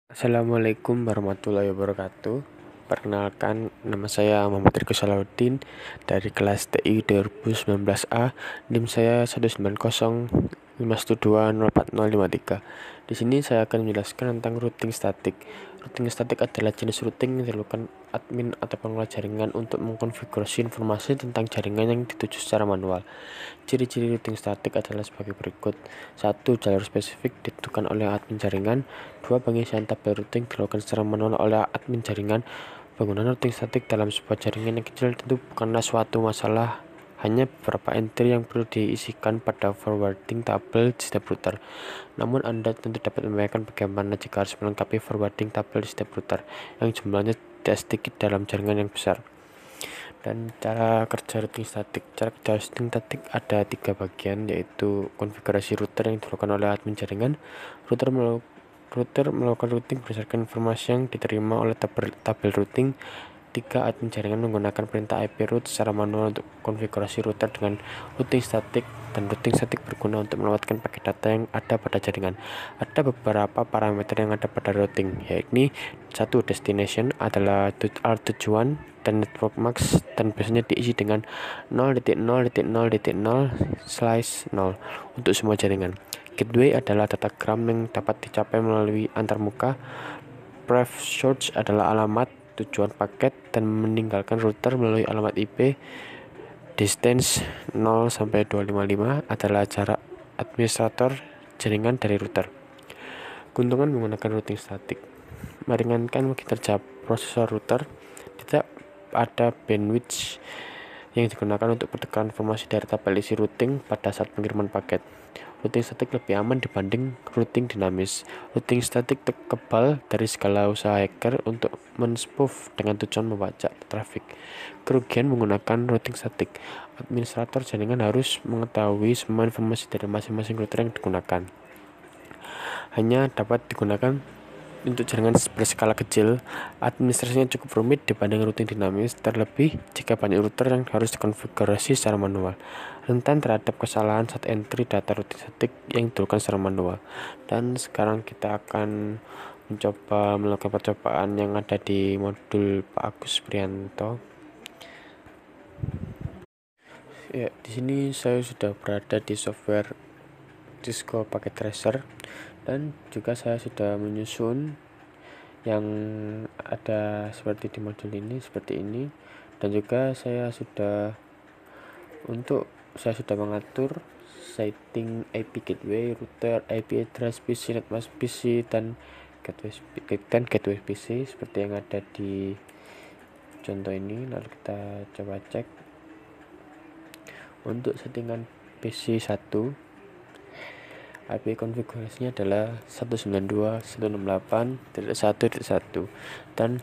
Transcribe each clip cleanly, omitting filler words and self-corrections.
Assalamualaikum warahmatullahi wabarakatuh. Perkenalkan, nama saya Muhammad Riko Salahuddin dari kelas TI 2019A. NIM saya 19051204053. Di sini saya akan menjelaskan tentang routing statik. Routing statik adalah jenis routing yang dilakukan admin atau pengelola jaringan untuk mengkonfigurasi informasi tentang jaringan yang dituju secara manual. Ciri-ciri routing statik adalah sebagai berikut. 1. Jalur spesifik ditentukan oleh admin jaringan. 2. Pengisian tabel routing dilakukan secara manual oleh admin jaringan. Penggunaan routing statik dalam sebuah jaringan yang kecil tentu bukanlah suatu masalah, hanya beberapa entry yang perlu diisikan pada forwarding tabel di setiap router. Namun Anda tentu dapat membayangkan bagaimana jika harus melengkapi forwarding tabel di setiap router yang jumlahnya tidak sedikit dalam jaringan yang besar. Dan cara kerja routing statik. Cara kerja routing statik ada 3 bagian, yaitu konfigurasi router yang dilakukan oleh admin jaringan. Router melakukan routing berdasarkan informasi yang diterima oleh tabel routing. 3. Admin jaringan menggunakan perintah IP route secara manual untuk konfigurasi router dengan routing statik, dan routing statik berguna untuk melewatkan paket data yang ada pada jaringan. Ada beberapa parameter yang ada pada routing, yaitu 1. Destination adalah tujuan, dan network max, dan biasanya diisi dengan 0.0.0.0/0 untuk semua jaringan. Gateway adalah datagram yang dapat dicapai melalui antarmuka. Pref source adalah alamat tujuan paket dan meninggalkan router melalui alamat IP. Distance 0-255 adalah jarak administrator jaringan dari router. Keuntungan menggunakan routing statik: meringankan kinerja prosesor router. Tidak ada bandwidth yang digunakan untuk pertukaran informasi dari tabel isi routing pada saat pengiriman paket. Routing statik lebih aman dibanding routing dinamis. Routing statik kebal dari segala usaha hacker untuk men-spoof dengan tujuan membajak trafik. Kerugian menggunakan routing statik: administrator jaringan harus mengetahui semua informasi dari masing-masing router yang digunakan. Hanya dapat digunakan untuk jaringan berskala kecil. Administrasinya cukup rumit dibanding routing dinamis, terlebih jika banyak router yang harus dikonfigurasi secara manual. Rentan terhadap kesalahan saat entry data routing statik yang dilakukan secara manual. Dan sekarang kita akan mencoba melakukan percobaan yang ada di modul Pak Agus Prianto. Ya, di sini saya sudah berada di software Cisco Packet Tracer, dan juga saya sudah menyusun yang ada seperti di modul ini, seperti ini. Dan juga saya sudah mengatur setting IP gateway, router, IP address PC, netmask PC, dan gateway PC seperti yang ada di contoh ini. Lalu kita coba cek. Untuk settingan PC 1, IP konfigurasinya adalah 192.168.1.1, dan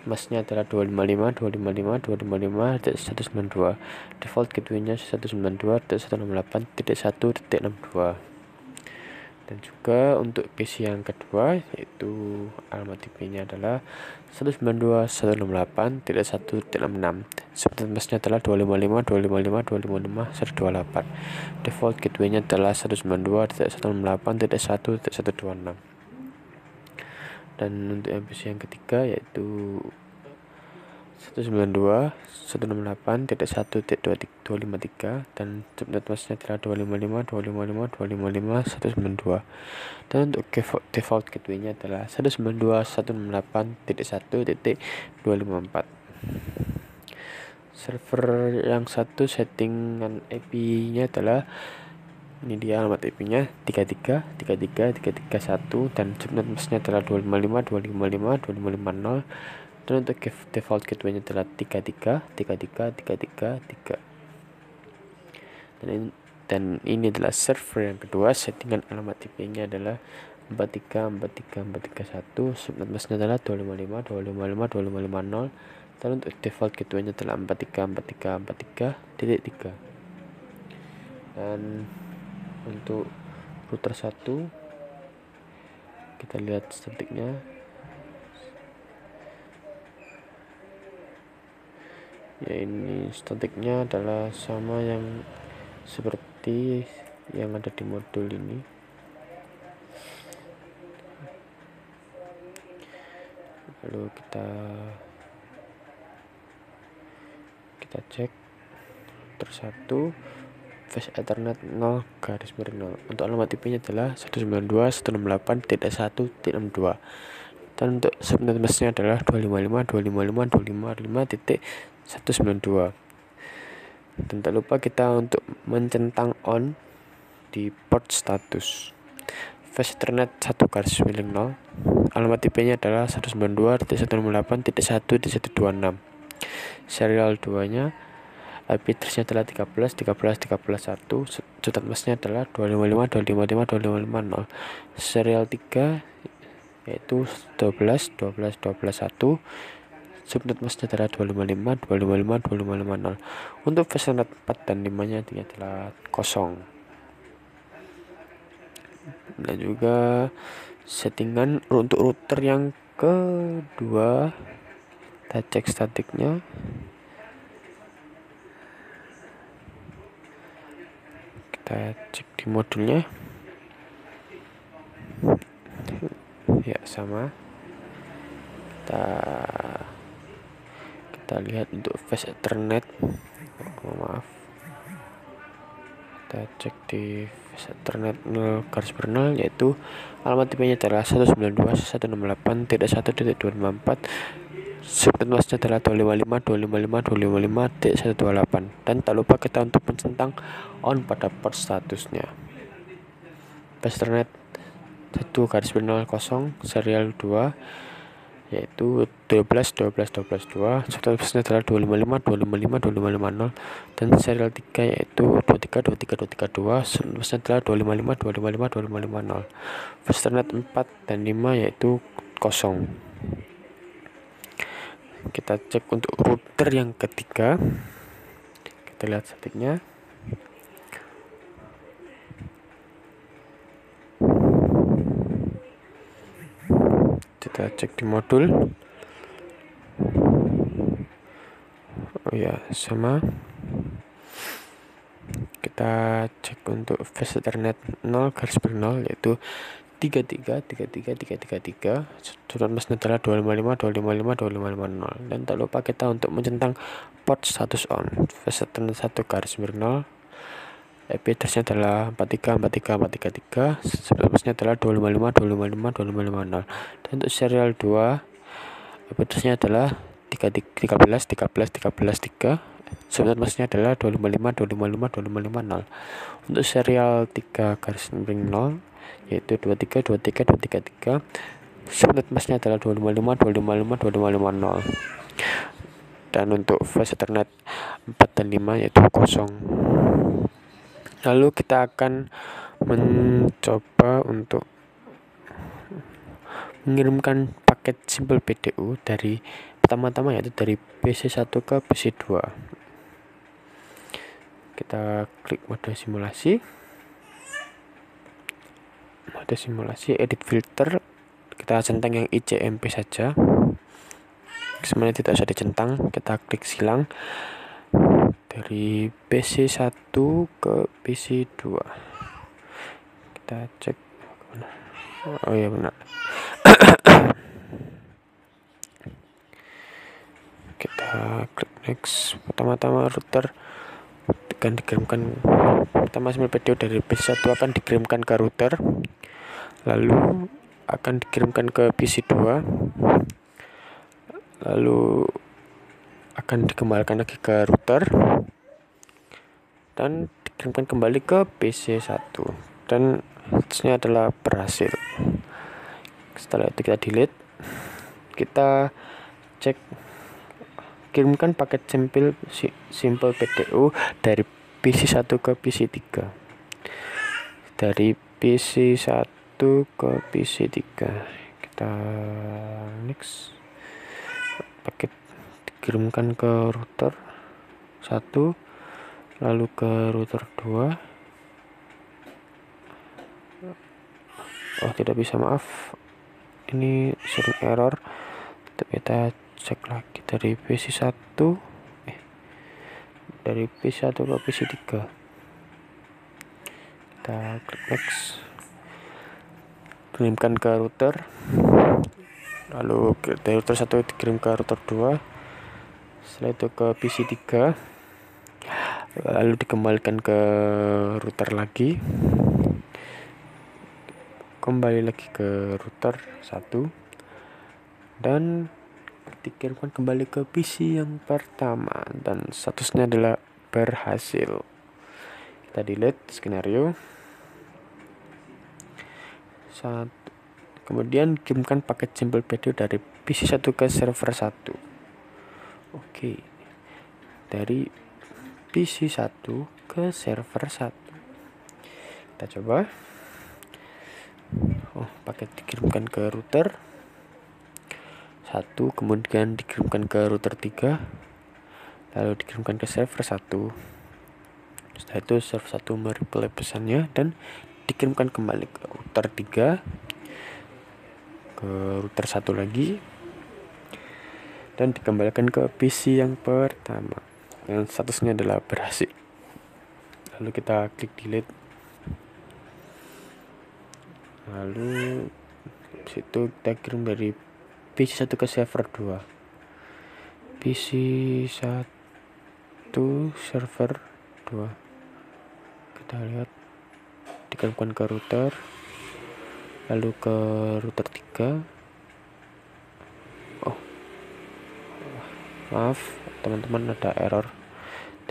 masnya adalah 255.255.255.192. Default gateway-nya 192.168.1.62. Dan juga untuk PC yang kedua, yaitu alamat IP-nya adalah 192.168.1.66. Subnet masknya adalah 255.255.255.128. Default gateway-nya adalah 192.168.1.126. Dan untuk yang PC yang ketiga, yaitu 192.168.1.253, dan subnet masknya adalah 255.255.255.192. Dan untuk default gateway-nya adalah 192.168.1.254. Server yang satu settingan IP-nya adalah, ini dia alamat IP-nya 33.33.33.1, dan subnet masknya adalah 255.255.255.0. Dan untuk default gateway-nya adalah 33.33.33.3. Dan ini adalah server yang kedua. Settingan alamat IP-nya adalah 43.43.43.1. Subnet masknya adalah 255.255.255.0. Dan untuk default gateway-nya adalah 43.43.43.3. Dan untuk router 1, kita lihat statiknya. Ya, ini statiknya adalah sama yang seperti yang ada di modul ini. Lalu kita cek tersatu flash Ethernet 0 garis miring 0. Untuk alamat IP-nya adalah 192.168.1.62 dan untuk subnet mesnya adalah 255.255.255.192. Dan tak lupa kita untuk mencentang on di port status flash Ethernet 1 garis miring 0. Alamat IP-nya adalah 192.168.1.126. Serial 2-nya IP address-nya adalah 13.13.13.1. Subnet mesnya adalah 255.255.255.0. Serial 3 yaitu 12.12.12.1. Subnet mesnya adalah 255.255.255.0. Untuk flash Ethernet 4 dan 5-nya adalah kosong. Dan juga settingan untuk router yang kedua, kita cek statiknya. Kita cek di modulnya, ya sama. Kita lihat untuk flash Ethernet, maaf, kita cek di flash Ethernet 0 garis miring 0, yaitu alamat IP-nya adalah 192.168.1.254. Subnet mesnya adalah 255.255.255.128. Dan tak lupa kita untuk mencentang on pada port statusnya. Flash Ethernet 1 garis miring 0 serial 2 yaitu 12.12.12.2. Subnet mesnya adalah 255.255.255.0 dan serial 3 yaitu 23.23.23.2. Subnet mesnya adalah 255.255.255.0. Flash Ethernet 4 dan 5 yaitu kosong. Kita cek untuk router yang ketiga, kita lihat statiknya. Kita cek di modul, oh ya sama. Kita cek untuk flash Ethernet 0 garis miring 0 yaitu 33.33.33.33. Subnet mesnya adalah 255.255.255.0. Dan tak lupa kita untuk mencentang port status on flash Ethernet 1 garis miring 0. IP address-nya adalah 43.43.43.43. Subnet mesnya adalah 255.255.255.0. Dan untuk serial 2 IP address-nya adalah 13.13.13.13.3. Subnet mesnya adalah 255.255.255.0. Untuk serial 3 garis miring 0 yaitu 23.23.23.3. Subnet mesnya adalah 255.255.255.0. Dan untuk flash Ethernet 4 dan 5 yaitu kosong. Lalu kita akan mencoba untuk mengirimkan paket Simple PDU dari pertama-tama yaitu dari PC1 ke PC2. Kita klik mode simulasi, edit filter, kita centang yang ICMP saja, semuanya tidak usah dicentang. Kita klik silang dari PC1 ke PC2. Kita cek, oh ya benar. Kita klik next. Pertama-tama router akan dikirimkan, pertama Simple PDU dari PC1 akan dikirimkan ke router, lalu akan dikirimkan ke PC2, lalu akan dikembalikan lagi ke router dan dikirimkan kembali ke PC1, dan hasilnya adalah berhasil. Setelah itu kita delete, kita cek kirimkan paket Simple PDU dari PC1 ke PC3, dari PC1 ke PC3. Kita next, paket dikirimkan ke router 1, lalu ke router 2. Oh tidak bisa, maaf, ini sering error. Kita cek lagi dari PC1 dari PC1 ke PC3. Kita klik next, kirimkan ke router, lalu dari router 1 dikirim ke router 2, setelah itu ke PC 3, lalu dikembalikan ke router lagi, kembali lagi ke router 1, dan dikirimkan kembali ke PC yang pertama, dan statusnya adalah berhasil. Kita delete skenario. Kemudian kirimkan paket simple video dari PC 1 ke server 1. Oke, dari PC 1 ke server 1. Kita coba. Paket dikirimkan ke router 1, kemudian dikirimkan ke router 3, lalu dikirimkan ke server 1. Setelah itu server 1 mereply pesannya dan dikirimkan kembali ke router 3, ke router 1 lagi, dan dikembalikan ke PC yang pertama, yang statusnya adalah berhasil. Lalu kita klik delete, lalu situ kita kirim dari PC 1 ke server 2, PC 1 server 2. Kita lihat dikirimkan ke router, lalu ke router 3. Maaf teman-teman, ada error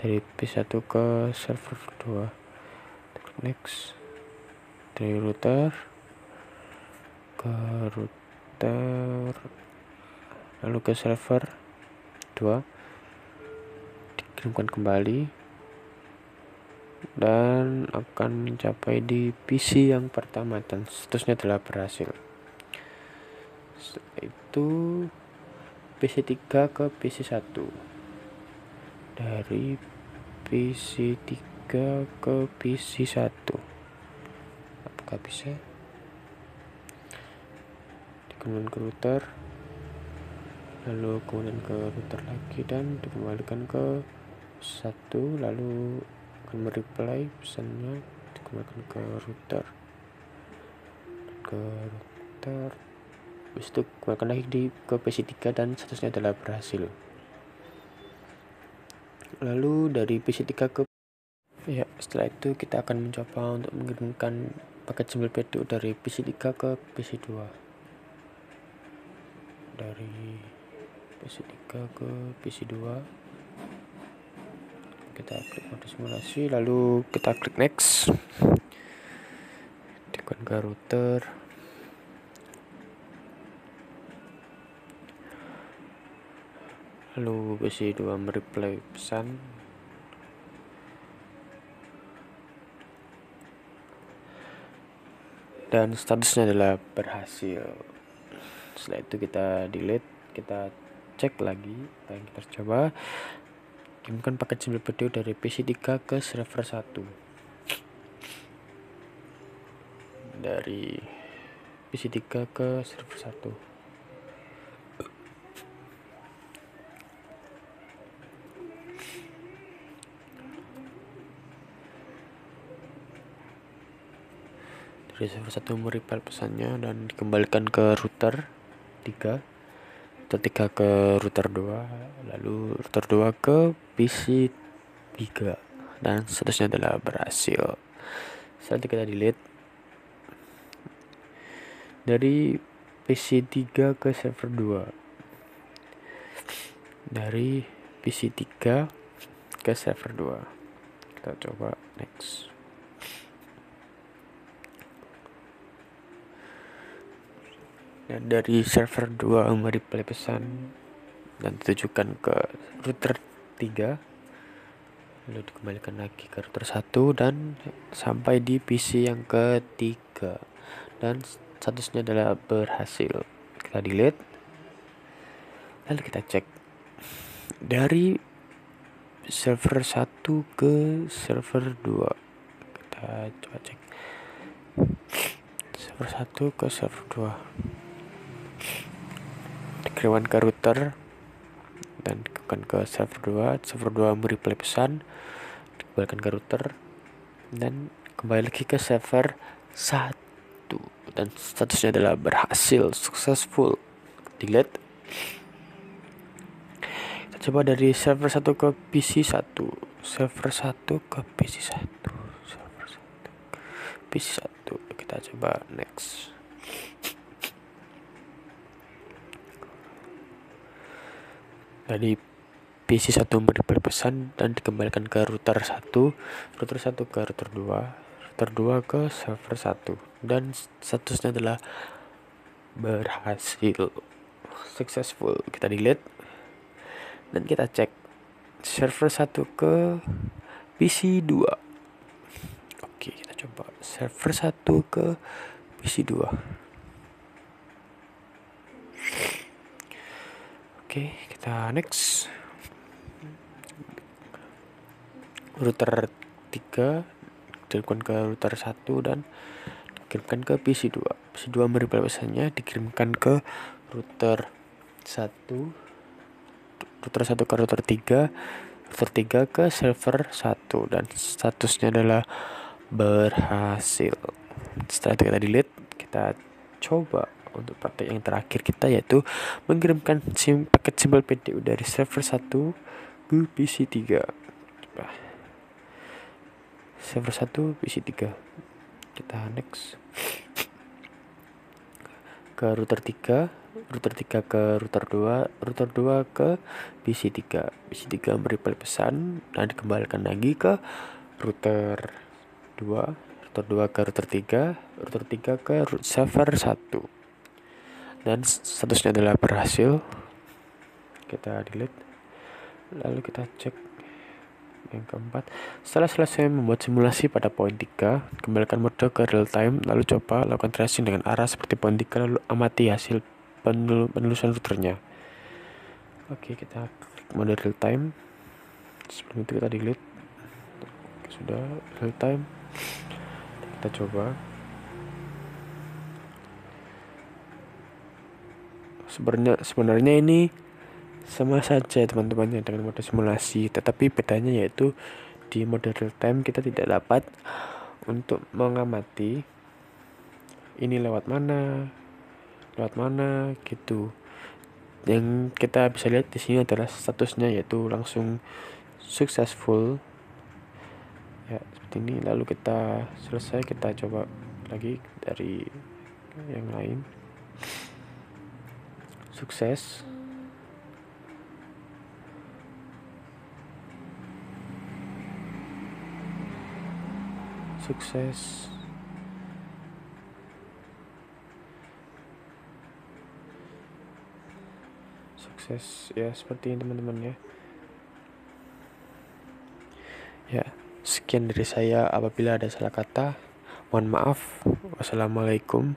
dari PC 1 ke server 2. Next, dari router ke router, lalu ke server 2, dikirimkan kembali dan akan mencapai di PC yang pertama, dan statusnya adalah berhasil. Setelah itu PC 3 ke PC 1, dari PC 3 ke PC 1. Apakah bisa? Dikembalikan ke router, lalu kemudian ke router lagi, dan dikembalikan ke 1, lalu akan mereply pesannya, dikembalikan ke router, habis itu kembalikan lagi ke PC 3 dan statusnya adalah berhasil. Lalu dari PC 3 ke setelah itu kita akan mencoba untuk mengirimkan paket simple video dari PC 3 ke PC 2. Dari PC 3 ke PC 2, kita klik mode simulasi, lalu kita klik next, tekan ke router, lalu PC 2 mereply pesan, dan statusnya adalah berhasil. Setelah itu kita delete, kita cek lagi, dan kita coba kirimkan paket simple video dari PC 3 ke server 1. Dari PC 3 ke server 1. Dari server 1 mereply pesannya dan dikembalikan ke router 3, router 3 ke router 2, lalu router 2 ke PC 3, dan statusnya adalah berhasil. Setelah itu kita delete, dari PC 3 ke server 2, dari PC 3 ke server 2. Kita coba next. Dan dari server 2 mereply pesan dan ditujukan ke router 3, lalu dikembalikan lagi ke router 1 dan sampai di PC yang ketiga, dan statusnya adalah berhasil. Kita delete, lalu kita cek dari server 1 ke server 2. Kita coba cek server 1 ke server 2, dikirimkan ke router dan dikembalikan ke server 2 mereply pesan, dikembalikan ke router dan kembali lagi ke server 1, dan statusnya adalah berhasil, successful. delete. Kita coba dari server 1 ke PC 1, server 1 ke PC 1, server 1 ke PC 1. Kita coba next. Dari PC 1 memberi pesan dan dikembalikan ke router 1, router 1 ke router 2, router 2 ke server 1, dan statusnya adalah berhasil, successful. Kita delete dan kita cek server 1 ke PC 2. Oke, kita coba server 1 ke PC 2. Oke, kita next. Router 3 dikirimkan ke router 1 dan dikirimkan ke PC 2. PC 2 memberi pesannya dikirimkan ke router 1, router 1 ke router 3, router 3 ke server 1, dan statusnya adalah berhasil. Setelah itu kita delete. Kita coba untuk praktek yang terakhir kita, yaitu mengirimkan paket simbol PDU dari server 1 ke PC 3. Server 1 PC 3. Kita next ke router 3, router 3 ke router 2, router 2 ke PC 3. PC 3 memberi pesan dan dikembalikan lagi ke router 2, router 2 ke router 3, router 3 ke server 1, dan statusnya adalah berhasil. Kita delete. Lalu kita cek yang keempat. Setelah selesai membuat simulasi pada poin 3, kembalikan mode ke real time, lalu coba lakukan tracing dengan arah seperti poin 3, lalu amati hasil penelusuran routernya. Oke, kita klik mode real time. Sebelum itu kita delete. Oke, sudah real time. Kita coba. Sebenarnya ini sama saja teman-teman dengan mode simulasi, tetapi bedanya yaitu di mode real time kita tidak dapat untuk mengamati ini lewat mana gitu. Yang kita bisa lihat di sini adalah statusnya, yaitu langsung successful ya, seperti ini. Lalu kita selesai, kita coba lagi dari yang lain. Sukses. Sukses ya, seperti ini teman-teman ya. Ya, sekian dari saya. Apabila ada salah kata, mohon maaf. Wassalamualaikum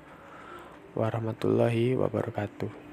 warahmatullahi wabarakatuh.